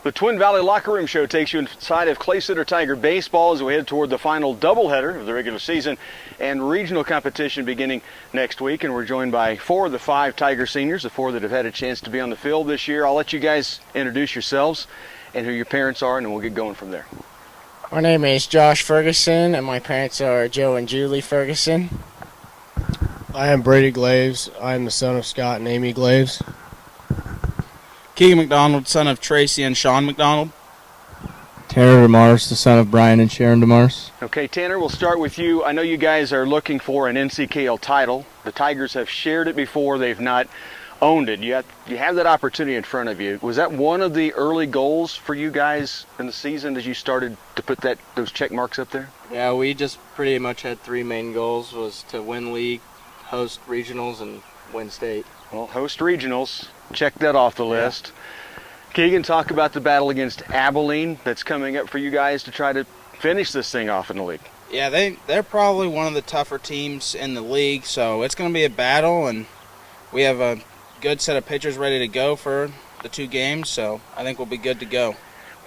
The Twin Valley Locker Room Show takes you inside of Clay Center Tiger baseball as we head toward the final doubleheader of the regular season and regional competition beginning next week. And we're joined by 4 of the 5 Tiger seniors, the 4 that have had a chance to be on the field this year. I'll let you guys introduce yourselves and who your parents are, and then we'll get going from there. My name is Josh Ferguson, and my parents are Joe and Julie Ferguson. I am Brady Glaves. I am the son of Scott and Amy Glaves. Keegan McDonald, son of Tracy and Sean McDonald. Tanner DeMars, the son of Brian and Sharon DeMars. Okay, Tanner, we'll start with you. I know you guys are looking for an NCKL title. The Tigers have shared it before. They've not owned it. You have that opportunity in front of you. Was that one of the early goals for you guys in the season as you started to put those check marks up there? Yeah, we just pretty much had 3 main goals, was to win league, host regionals, and win state. Well, host regionals, check that off the list. Keegan, talk about the battle against Abilene that's coming up for you guys to try to finish this thing off in the league. Yeah, they're probably one of the tougher teams in the league, so it's going to be a battle, and we have a good set of pitchers ready to go for the 2 games, so I think we'll be good to go.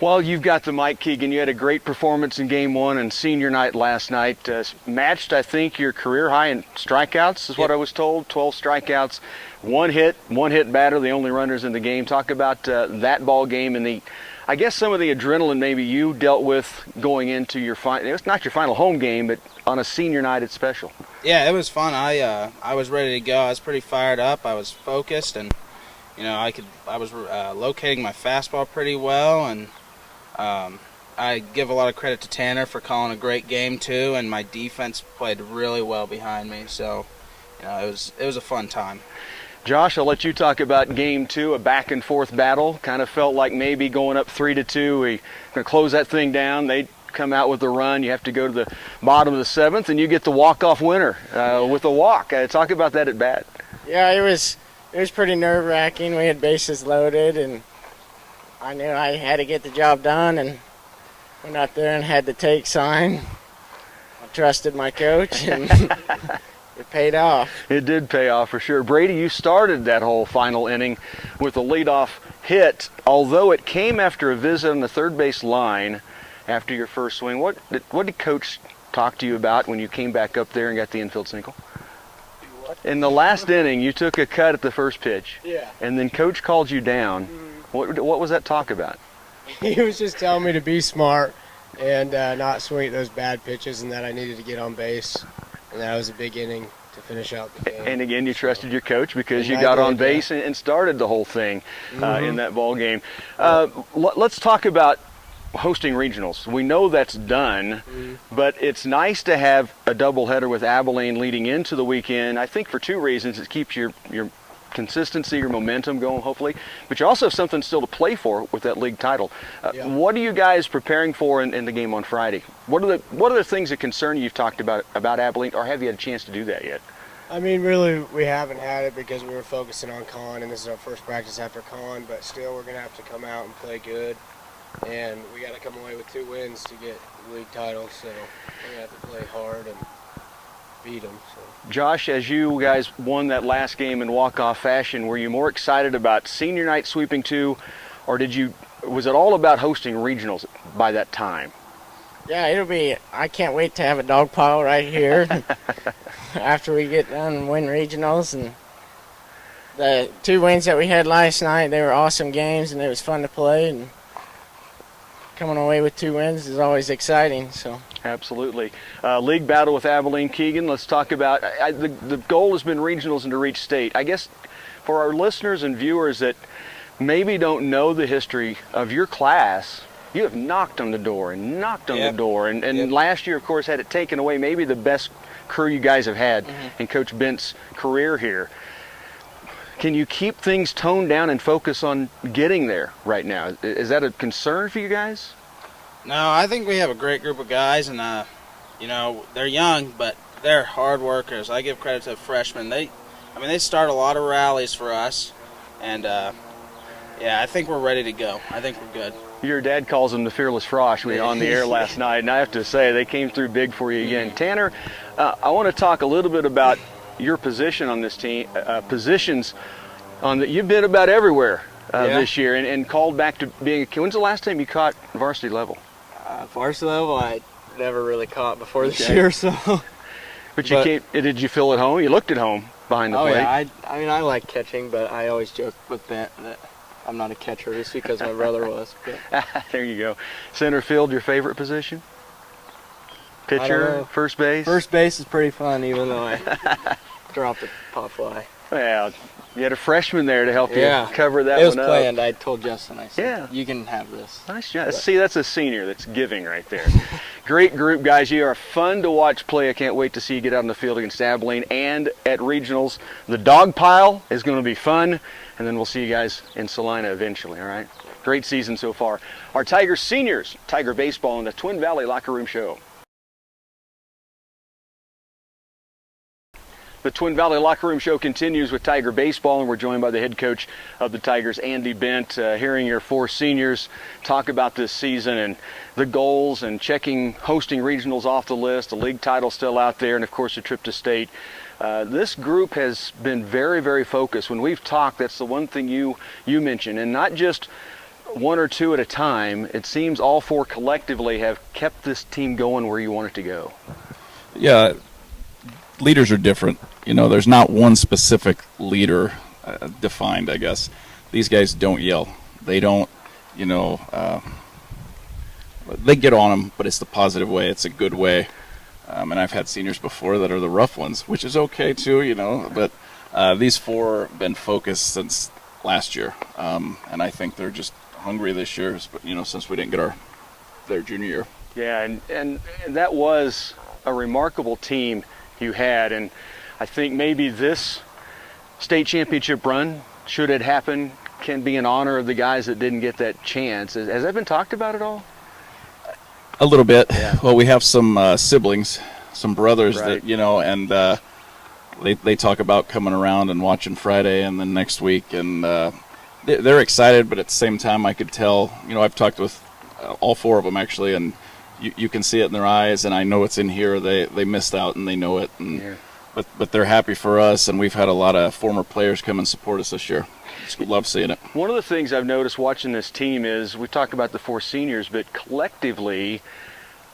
Well, you've got the mic, Keegan. You had a great performance in Game 1 and senior night last night. Matched, I think, your career high in strikeouts is what I was told. 12 strikeouts, one hit batter, the only runners in the game. Talk about that ball game and I guess some of the adrenaline maybe you dealt with going into your final. It was not your final home game, but on a senior night it's special. Yeah, it was fun. I was ready to go. I was pretty fired up. I was focused, and I was locating my fastball pretty well, and I give a lot of credit to Tanner for calling a great game too, and my defense played really well behind me. So, it was a fun time. Josh, I'll let you talk about Game 2, a back and forth battle. Kind of felt like maybe going up 3-2, we're going to close that thing down. They come out with a run. You have to go to the bottom of the 7th, and you get the walk-off winner with a walk. Talk about that at bat. Yeah, it was pretty nerve-wracking. We had bases loaded, and I knew I had to get the job done, and went out there and had the take sign. I trusted my coach, and it paid off. It did pay off for sure. Brady, you started that whole final inning with a leadoff hit, although it came after a visit on the third base line after your first swing. What did Coach talk to you about when you came back up there and got the infield single? In the last inning, you took a cut at the first pitch, and then Coach called you down. What was that talk about? He was just telling me to be smart and not swing at those bad pitches, and that I needed to get on base. And that was a big inning to finish out the game. And again, you trusted your coach because you got on base and started the whole thing in that ball game. Let's talk about hosting regionals. We know that's done, but it's nice to have a doubleheader with Abilene leading into the weekend. I think for 2 reasons. It keeps your consistency, your momentum going, hopefully, but you also have something still to play for with that league title. What are you guys preparing for in the game on Friday? What are the things that concern you? You've talked about Abilene, or have you had a chance to do that yet? I mean, really, we haven't had it because we were focusing on con, and this is our first practice after con, but still we're going to have to come out and play good, and we got to come away with 2 wins to get the league title, so we're going to have to play hard and beat them. So. Josh, as you guys won that last game in walk-off fashion, were you more excited about senior night sweeping 2, or was it all about hosting regionals by that time? Yeah, I can't wait to have a dog pile right here after we get done and win regionals. And the 2 wins that we had last night, they were awesome games, and it was fun to play, and coming away with 2 wins is always exciting. So. Absolutely. League battle with Abilene. Keegan, let's talk about the goal has been regionals and to reach state. I guess for our listeners and viewers that maybe don't know the history of your class, you have knocked on the door and knocked on the door. And last year, of course, had it taken away maybe the best crew you guys have had in Coach Bent's career here. Can you keep things toned down and focus on getting there right now? Is that a concern for you guys? No, I think we have a great group of guys, and they're young, but they're hard workers. I give credit to the freshmen. They start a lot of rallies for us, and I think we're ready to go. I think we're good. Your dad calls them the Fearless Frosh on the air last night, and I have to say they came through big for you again. Tanner, I want to talk a little bit about your position on this team. Positions on that you've been about everywhere this year and called back to being a. When's the last time you caught varsity level? Varsity level, I never really caught before this Okay. year, so. But you can't. Did you feel at home? You looked at home behind the plate. Yeah, I mean, I like catching, but I always joke with Bent that I'm not a catcher just because my brother was. But. There you go. Center field, your favorite position? I don't Pitcher, know. first base? First base is pretty fun, even though I dropped a pop fly. Well, you had a freshman there to help Yeah. you cover that It was one up. planned. I told Justin, I said, Yeah. you can have this. Nice job. See, that's a senior that's giving right there. Great group, guys. You are fun to watch play. I can't wait to see you get out in the field against Abilene and at regionals. The dog pile is going to be fun, and then we'll see you guys in Salina eventually, all right? Great season so far. Our Tiger seniors, Tiger baseball, in the Twin Valley Locker Room Show. The Twin Valley Locker Room Show continues with Tiger baseball, and we're joined by the head coach of the Tigers, Andy Bent, hearing your four seniors talk about this season and the goals and checking hosting regionals off the list, the league title still out there, and of course the trip to state. This group has been very, very focused. When we've talked, that's the one thing you mentioned, and not just one or two at a time. It seems all four collectively have kept this team going where you want it to go. Yeah, leaders are different. You know, there's not one specific leader defined, I guess. These guys don't yell. They don't, you know, they get on them, but it's the positive way. It's a good way. And I've had seniors before that are the rough ones, which is okay too, you know. But these four have been focused since last year. And I think they're just hungry this year, you know, since we didn't get their junior year. Yeah, and that was a remarkable team you had, and I think maybe this state championship run, should it happen, can be in honor of the guys that didn't get that chance. Has that been talked about at all? A little bit. Yeah. Well, we have some siblings, some brothers Right. that, you know, and they talk about coming around and watching Friday and then next week, and they're excited, but at the same time I could tell, you know, I've talked with all four of them actually, and you can see it in their eyes, and I know it's in here. They missed out and they know it, and Yeah. but they're happy for us, and we've had a lot of former players come and support us this year. Just love seeing it. One of the things I've noticed watching this team is, we talked about the four seniors, but collectively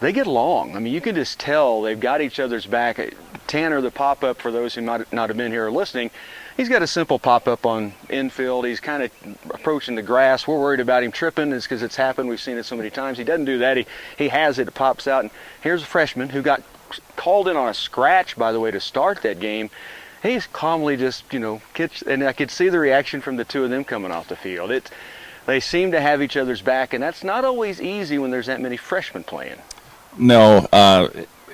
they get along. I mean, you can just tell they've got each other's back. Tanner, the pop-up, for those who might not have been here or listening, he's got a simple pop-up on infield. He's kind of approaching the grass. We're worried about him tripping. It's because it's happened. We've seen it so many times. He doesn't do that. He has it. It pops out. And here's a freshman who got called in on a scratch, by the way, to start that game. He's calmly just, you know, and I could see the reaction from the two of them coming off the field. They seem to have each other's back, and that's not always easy when there's that many freshmen playing. No,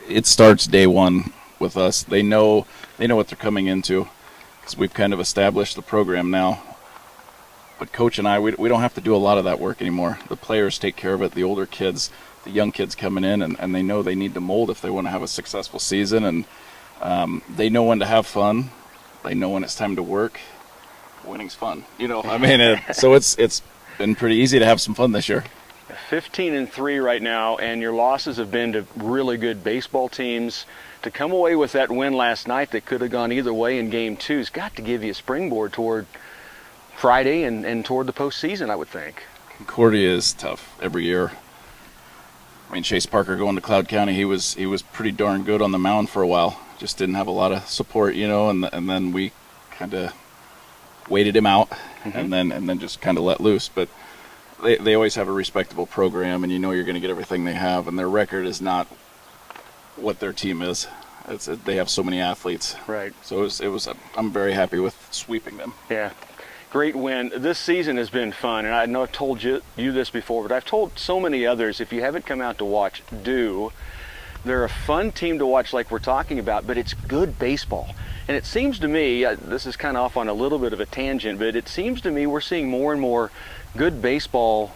it starts day one with us. They know what they're coming into, because we've kind of established the program now. But Coach and I, we don't have to do a lot of that work anymore. The players take care of it. The older kids, the young kids coming in, and they know they need to mold if they want to have a successful season. And they know when to have fun. They know when it's time to work. Winning's fun, you know. I mean, so it's been pretty easy to have some fun this year. 15-3 right now, and your losses have been to really good baseball teams. To come away with that win last night that could have gone either way in Game 2 has got to give you a springboard toward Friday and toward the postseason, I would think. Concordia is tough every year. I mean, Chase Parker going to Cloud County, he was pretty darn good on the mound for a while. Just didn't have a lot of support, you know, and then we kind of waited him out, and then just kind of let loose. But they always have a respectable program, and you know you're going to get everything they have, and their record is not what their team is. They have so many athletes. Right. So it was. I'm very happy with sweeping them. Yeah. Great win. This season has been fun, and I know I've told you this before, but I've told so many others, if you haven't come out to watch, do. They're a fun team to watch like we're talking about, but it's good baseball. And it seems to me, this is kind of off on a little bit of a tangent, but it seems to me we're seeing more and more good baseball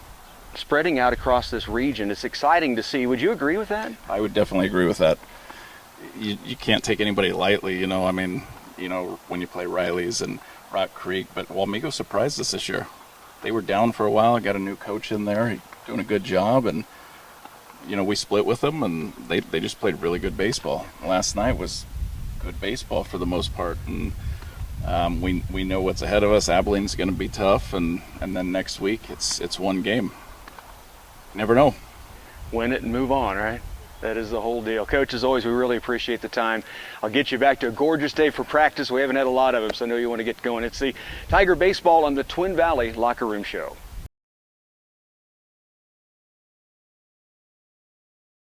spreading out across this region. It's exciting to see. Would you agree with that? I would definitely agree with that. You can't take anybody lightly, you know. I mean, you know, when you play Riley's and Rock Creek, but Walmego surprised us this year. They were down for a while, got a new coach in there, he's doing a good job, and you know, we split with them, and they just played really good baseball. Last night was good baseball for the most part, and We know what's ahead of us. Abilene's going to be tough, and then next week it's one game. Never know. Win it and move on, right? That is the whole deal. Coach, as always, we really appreciate the time. I'll get you back to a gorgeous day for practice. We haven't had a lot of them, so I know you want to get going. It's the Tiger Baseball on the Twin Valley Locker Room Show.